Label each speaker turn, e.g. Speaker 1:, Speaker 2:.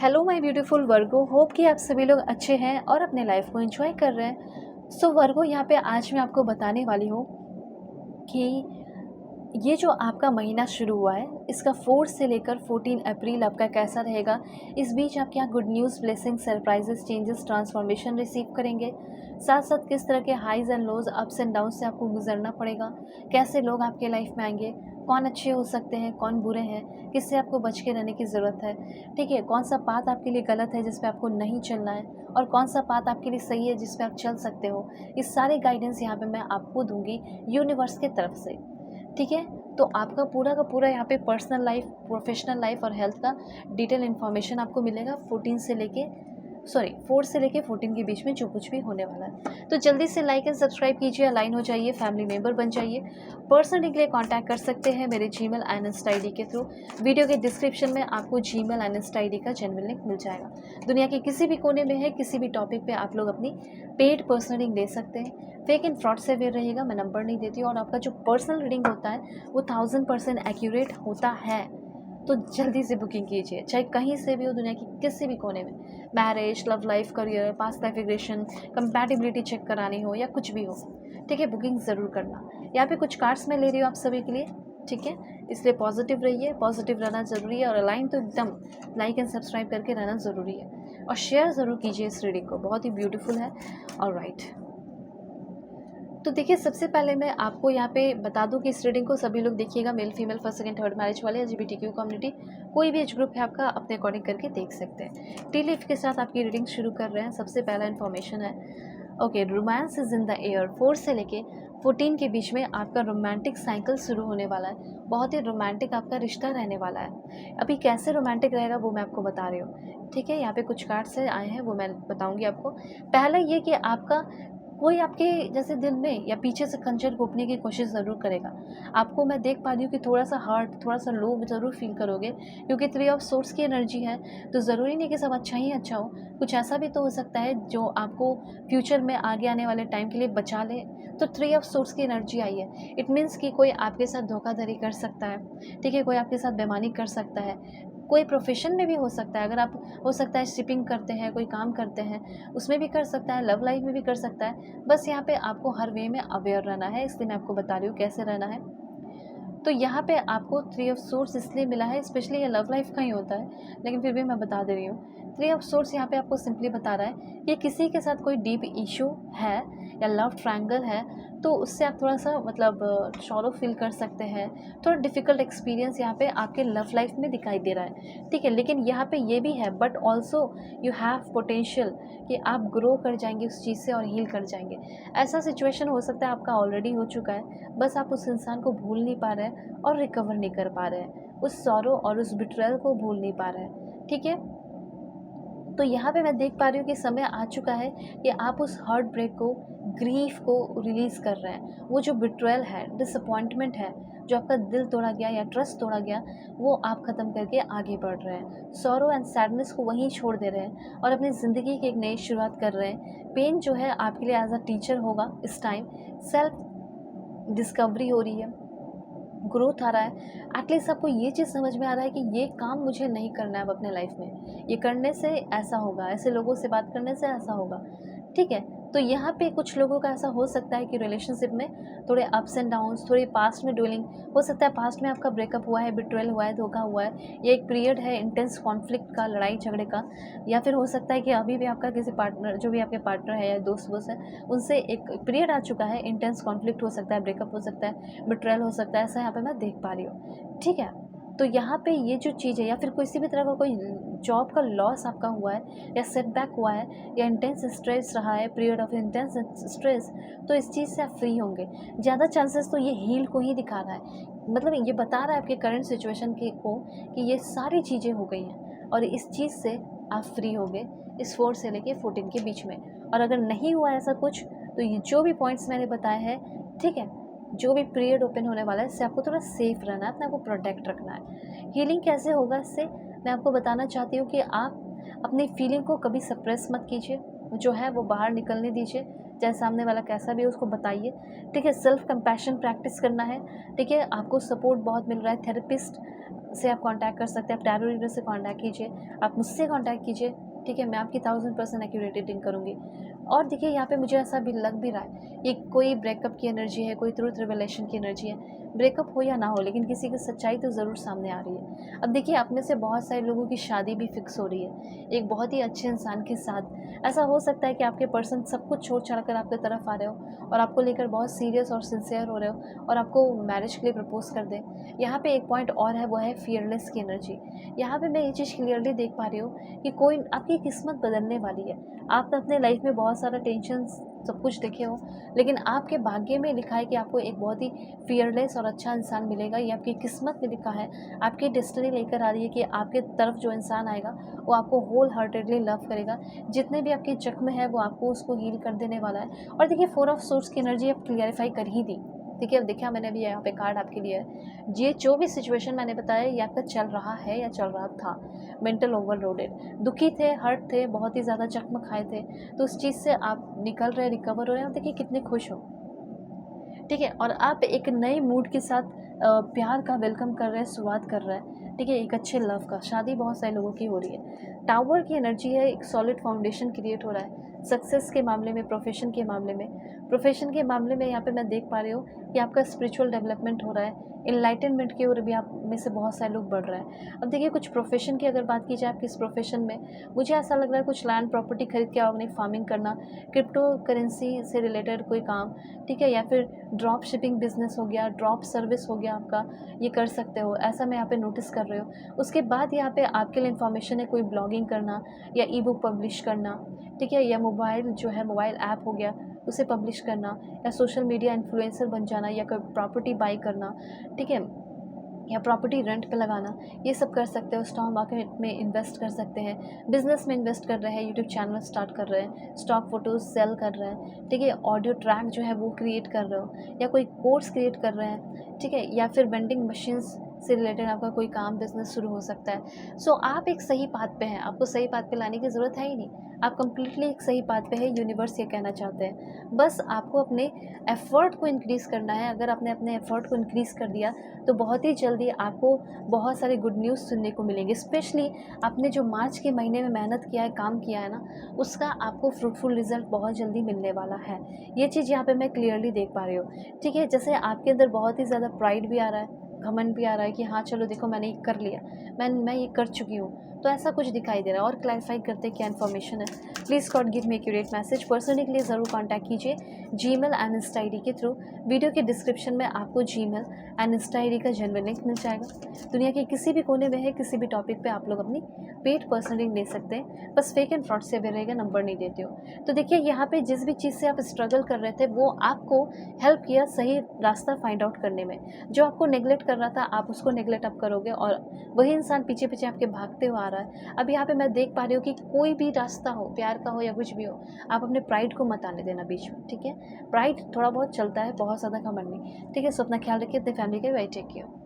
Speaker 1: Hello my beautiful Virgo, hope कि आप सभी लोग अच्छे हैं और अपने लाइफ को एंजॉय कर रहे हैं। सो वर्गो, यहाँ पे आज मैं आपको बताने वाली हूँ कि ये जो आपका महीना शुरू हुआ है, इसका 4 से लेकर 14 अप्रैल आपका कैसा रहेगा। इस बीच आप क्या good news, blessing, surprises, changes, transformation receive करेंगे। साथ साथ किस तरह के highs and lows, ups and down से आपको गुजरना पड़ेगा। कैसे लोग आपके लाइफ में आएंगे, कौन अच्छे हो सकते हैं, कौन बुरे हैं, किससे आपको बच के रहने की ज़रूरत है। ठीक है, कौन सा पाथ आपके लिए गलत है जिस पे आपको नहीं चलना है, और कौन सा पाथ आपके लिए सही है जिस पे आप चल सकते हो। इस सारे गाइडेंस यहाँ पे मैं आपको दूंगी यूनिवर्स की तरफ से। ठीक है, तो आपका पूरा का पूरा यहाँ पे पर्सनल लाइफ, प्रोफेशनल लाइफ और हेल्थ का डिटेल इन्फॉर्मेशन आपको मिलेगा 4 से लेके 14 के बीच में जो कुछ भी होने वाला है। तो जल्दी से लाइक एंड सब्सक्राइब कीजिए, अलाइन हो जाइए, फैमिली मेम्बर बन जाइए। पर्सनली के लिए कॉन्टैक्ट कर सकते हैं मेरे Gmail and Insta I D के थ्रू। वीडियो के डिस्क्रिप्शन में आपको Gmail and Insta I D का जेन्युइन लिंक मिल जाएगा। दुनिया के किसी भी कोने में है, किसी भी टॉपिक पे आप लोग अपनी पेड पर्सनल रीडिंग ले सकते हैं। फेक एंड फ्रॉड से अवेयर रहिएगा, मैं नंबर नहीं देती हूँ, और आपका जो पर्सनल रीडिंग होता है वो 1000% एक्यूरेट होता है। तो जल्दी से बुकिंग कीजिए, चाहे कहीं से भी हो, दुनिया के किसी भी कोने में। Marriage, love life, career, past life regression, compatibility check करानी हो या कुछ भी हो, ठीक है, बुकिंग ज़रूर करना। यहाँ पे कुछ कार्ड्स मैं ले रही हूँ आप सभी के लिए, ठीक है, इसलिए पॉजिटिव रहिए, पॉजिटिव रहना ज़रूरी है, और अलाइन तो एकदम लाइक एंड सब्सक्राइब करके रहना ज़रूरी है, और शेयर ज़रूर कीजिए इस रीडिंग को, बहुत ही ब्यूटीफुल है। ऑलराइट, तो देखिए, सबसे पहले मैं आपको यहाँ पे बता दूं कि इस रीडिंग को सभी लोग देखिएगा, male female, first second third marriage वाले, LGBTQ कम्युनिटी, कोई भी एज ग्रुप है आपका, अपने अकॉर्डिंग करके देख सकते हैं। टी लीफ के साथ आपकी रीडिंग शुरू कर रहे हैं। सबसे पहला इन्फॉर्मेशन है, okay, romance is in the air. 4 से लेके 14 के बीच में आपका रोमांटिक साइकिल शुरू होने वाला है। बहुत ही रोमांटिक आपका रिश्ता रहने वाला है। अभी कैसे रोमांटिक रहेगा वो मैं आपको बता रही हूँ, ठीक है। यहाँ पे कुछ कार्ड्स आए हैं, वो मैं बताऊँगी आपको। पहला ये कि आपका कोई आपके जैसे दिल में या पीछे से खंजर घोंपने की कोशिश ज़रूर करेगा। आपको मैं देख पा रही हूँ कि थोड़ा सा हर्ट, थोड़ा सा लो ज़रूर फील करोगे, क्योंकि 3 ऑफ सोर्स की एनर्जी है। तो ज़रूरी नहीं कि सब अच्छा ही अच्छा हो, कुछ ऐसा भी तो हो सकता है जो आपको फ्यूचर में आगे आने वाले टाइम के लिए बचा ले। तो 3 ऑफ सोर्स की एनर्जी आई है। इट मीन्स कि कोई आपके साथ धोखाधड़ी कर सकता है, ठीक है, कोई आपके साथ बेईमानी कर सकता है। कोई प्रोफेशन में भी हो सकता है, अगर आप हो सकता है शिपिंग करते हैं, कोई काम करते हैं, उसमें भी कर सकता है, लव लाइफ में भी कर सकता है। बस यहाँ पे आपको हर वे में अवेयर रहना है, इसलिए मैं आपको बता रही हूँ कैसे रहना है। तो यहाँ पे आपको 3 ऑफ सोर्स इसलिए मिला है, स्पेशली ये लव लाइफ का ही होता है, लेकिन फिर भी मैं बता दे रही हूँ। 3 ऑफ सोर्स यहाँ पे आपको सिंपली बता रहा है कि किसी के साथ कोई डीप इशू है या लव ट्रायंगल है, तो उससे आप थोड़ा सा मतलब सॉरो फील कर सकते हैं। थोड़ा डिफ़िकल्ट एक्सपीरियंस यहाँ पे आपके लव लाइफ में दिखाई दे रहा है, ठीक है। लेकिन यहाँ पे ये भी है, but also you have potential कि आप ग्रो कर जाएंगे उस चीज़ से और हील कर जाएंगे। ऐसा सिचुएशन हो सकता है आपका ऑलरेडी हो चुका है, बस आप उस इंसान को भूल नहीं पा रहे हैं और रिकवर नहीं कर पा रहे हैं, उस सॉरो और उस बिट्रेयल को भूल नहीं पा रहे हैं, ठीक है। तो यहाँ पे मैं देख पा रही हूँ कि समय आ चुका है कि आप उस हार्ट ब्रेक को, ग्रीफ को रिलीज़ कर रहे हैं। वो जो बिट्रेयल है, डिसअपॉइंटमेंट है, जो आपका दिल तोड़ा गया या ट्रस्ट तोड़ा गया, वो आप ख़त्म करके आगे बढ़ रहे हैं। सॉरो एंड सैडनेस को वहीं छोड़ दे रहे हैं और अपनी ज़िंदगी की एक नई शुरुआत कर रहे हैं। पेन जो है आपके लिए एज अ टीचर होगा इस टाइम। सेल्फ डिस्कवरी हो रही है, ग्रोथ आ रहा है। एटलीस्ट आपको ये चीज़ समझ में आ रहा है कि ये काम मुझे नहीं करना है अब अपने लाइफ में, ये करने से ऐसा होगा, ऐसे लोगों से बात करने से ऐसा होगा, ठीक है। तो यहाँ पे कुछ लोगों का ऐसा हो सकता है कि रिलेशनशिप में थोड़े अप्स एंड डाउन्स, थोड़ी पास्ट में ड्वेलिंग हो सकता है। पास्ट में आपका ब्रेकअप हुआ है, बिट्रेयल हुआ है, धोखा हुआ है, ये एक पीरियड है इंटेंस कॉन्फ्लिक्ट का, लड़ाई झगड़े का। या फिर हो सकता है कि अभी भी आपका किसी पार्टनर, जो भी आपके पार्टनर है या दोस्त वोस्त है, उनसे एक पीरियड आ चुका है, इंटेंस कॉन्फ्लिक्ट हो सकता है, ब्रेकअप हो सकता है, बिट्रेयल हो सकता है, ऐसा यहाँ पे मैं देख पा रही हूँ, ठीक है। तो यहाँ पे ये जो चीज़ है, या फिर किसी भी तरह का कोई जॉब का लॉस आपका हुआ है या सेटबैक हुआ है या इंटेंस स्ट्रेस रहा है, पीरियड ऑफ इंटेंस स्ट्रेस, तो इस चीज़ से आप फ्री होंगे। ज़्यादा चांसेस तो ये हील को ही दिखा रहा है, मतलब ये बता रहा है आपके करंट सिचुएशन को कि ये सारी चीज़ें हो गई हैं और इस चीज़ से आप फ्री होंगे इस 4 से लेके 14 के बीच में। और अगर नहीं हुआ ऐसा कुछ, तो ये जो भी पॉइंट्स मैंने बताए हैं, ठीक है, जो भी पीरियड ओपन होने वाला है, इससे आपको थोड़ा सेफ रहना है, अपने आपको प्रोटेक्ट रखना है। हीलिंग कैसे होगा इससे, मैं आपको बताना चाहती हूँ कि आप अपनी फीलिंग को कभी सप्रेस मत कीजिए, जो है वो बाहर निकलने दीजिए। चाहे सामने वाला कैसा भी है उसको बताइए, ठीक है। सेल्फ कंपैशन प्रैक्टिस करना है, ठीक है। आपको सपोर्ट बहुत मिल रहा है, थेरेपिस्ट से आप कांटेक्ट कर सकते हैं, आप टैरो रीडर से कांटेक्ट कीजिए, आप मुझसे कांटेक्ट कीजिए, ठीक है। मैं आपकी 1000% एक्यूरेट रीडिंग करूँगी। और देखिए यहाँ पे मुझे ऐसा भी लग भी रहा है ये कोई ब्रेकअप की एनर्जी है, कोई ट्रूथ रिवलेशन की एनर्जी है। ब्रेकअप हो या ना हो, लेकिन किसी की सच्चाई तो ज़रूर सामने आ रही है। अब देखिए आप में से बहुत सारे लोगों की शादी भी फिक्स हो रही है एक बहुत ही अच्छे इंसान के साथ। ऐसा हो सकता है कि आपके पर्सन सब कुछ छोड़ छाड़ कर आपकी तरफ आ रहे हो और आपको लेकर बहुत सीरियस और सिंसियर हो रहे हो और आपको मैरिज के लिए प्रपोज कर दे। यहाँ पे एक पॉइंट और है, वो है फियरलेस की एनर्जी। यहाँ पे मैं ये चीज़ क्लियरली देख पा रही हूँ कि कोई आपकी किस्मत बदलने वाली है। आपने अपने लाइफ में बहुत सारा टेंशन सब कुछ देखे हो, लेकिन आपके भाग्य में लिखा है कि आपको एक बहुत ही फियरलेस और अच्छा इंसान मिलेगा। ये आपकी किस्मत में लिखा है, आपकी डेस्टिनी लेकर आ रही है कि आपके तरफ जो इंसान आएगा वो आपको होल हार्टेडली लव करेगा। जितने भी आपके जख्म है वो आपको उसको हील कर देने वाला है। और देखिए 4 ऑफ सोर्ड्स की एनर्जी अब क्लियरिफाई कर ही दी। देखिए अब देखिए मैंने अभी यहाँ पे कार्ड आपके लिए है। ये जो भी सिचुएशन मैंने बताया ये आपका चल रहा है या चल रहा था, मेंटल ओवरलोडेड, दुखी थे, हर्ट थे, बहुत ही ज़्यादा जख्म खाए थे, तो उस चीज़ से आप निकल रहे, रिकवर हो रहे हैं और देखिए कितने खुश हो, ठीक है। और आप एक नए मूड के साथ प्यार का वेलकम कर रहे हैं, शुरुआत कर रहे हैं, ठीक है। एक अच्छे लव का, शादी बहुत सारे लोगों की हो रही है। टावर की एनर्जी है, एक सॉलिड फाउंडेशन क्रिएट हो रहा है सक्सेस के मामले में, प्रोफेशन के मामले में। प्रोफेशन के मामले में यहाँ पे मैं देख पा रही हूँ कि आपका स्पिरिचुअल डेवलपमेंट हो रहा है, इनलाइटनमेंट की ओर भी आप में से बहुत सारे लोग बढ़ रहे हैं। अब देखिए कुछ प्रोफेशन की अगर बात की जाए, आप किस प्रोफेशन में, मुझे ऐसा लग रहा है कुछ लैंड प्रॉपर्टी खरीद के ऑर्गेनिक फार्मिंग करना, क्रिप्टो करेंसी से रिलेटेड कोई काम, ठीक है। या फिर ड्रॉप शिपिंग बिजनेस हो गया, ड्रॉप सर्विस हो गया आपका, ये कर सकते हो, ऐसा मैं यहाँ पे नोटिस कर रही हूँ। उसके बाद यहाँ पे आपके लिए इन्फॉर्मेशन है, कोई ब्लॉगिंग करना या ई बुक पब्लिश करना, ठीक है। या मोबाइल जो है, मोबाइल ऐप हो गया उसे पब्लिश करना, या सोशल मीडिया इन्फ्लुएंसर बन जाना, या कोई प्रॉपर्टी बाई करना, ठीक है, या प्रॉपर्टी रेंट पे लगाना, ये सब कर सकते हो। स्टॉक मार्केट में इन्वेस्ट कर सकते हैं, बिजनेस में इन्वेस्ट कर रहे हैं, यूट्यूब चैनल स्टार्ट कर रहे हैं, स्टॉक फोटोज सेल कर रहे हैं, ठीक है। ऑडियो ट्रैक जो है वो क्रिएट कर रहे हो, या कोई कोर्स क्रिएट कर रहे हैं, ठीक है। या फिर वेंडिंग मशीन्स से रिलेटेड आपका कोई काम बिजनेस शुरू हो सकता है। सो आप एक सही पाथ पे हैं, आपको सही पाथ पे लाने की ज़रूरत है ही नहीं, आप कंप्लीटली एक सही पाथ पे है। यूनिवर्स ये कहना चाहते हैं, बस आपको अपने एफ़र्ट को इंक्रीज़ करना है। अगर आपने अपने एफ़र्ट को इंक्रीज़ कर दिया तो बहुत ही जल्दी आपको बहुत सारे गुड न्यूज़ सुनने को मिलेंगे। स्पेशली आपने जो मार्च के महीने में मेहनत किया है, काम किया है ना, उसका आपको फ्रूटफुल रिजल्ट बहुत जल्दी मिलने वाला है। ये चीज़ यहाँ पे मैं क्लियरली देख पा रही हूँ, ठीक है। जैसे आपके अंदर बहुत ही ज़्यादा प्राइड भी आ रहा है, घमंड भी आ रहा है कि हाँ चलो देखो मैंने ये कर लिया, मैं ये कर चुकी हूँ, तो ऐसा कुछ दिखाई दे रहा है। और क्लैरिफाई करते क्या इन्फॉर्मेशन है, please God give me accurate message. Personally के लिए ज़रूर कॉन्टैक्ट कीजिए Gmail and Insta I D के थ्रू। वीडियो के डिस्क्रिप्शन में आपको Gmail and Insta I D का जेन्युइन लिंक मिल जाएगा। दुनिया के किसी भी कोने में है, किसी भी टॉपिक पे आप लोग अपनी पेड पर्सनलिंग ले सकते हैं, बस फेक एंड फ्रॉड से अवेयर रहेगा, नंबर नहीं देती हूँ। तो देखिए यहाँ पे जिस भी चीज़ से आप स्ट्रगल कर रहे थे वो आपको हेल्प किया सही रास्ता फाइंड आउट करने में। जो आपको नेगलेक्ट कर रहा था आप उसको नेगलेक्ट अप करोगे और वही इंसान पीछे पीछे आपके भागते हुए आ रहा है। अब यहाँ पे मैं देख पा रही हूँ कि कोई भी रास्ता हो, प्यार का हो या कुछ भी हो, आप अपने प्राइड को मत आने देना बीच में, ठीक है। प्राइड थोड़ा बहुत चलता है, बहुत ज़्यादा घमंड नहीं, ठीक है। सो अपना ख्याल रखिए, अपनी फैमिली का, वेरी टेक केयर।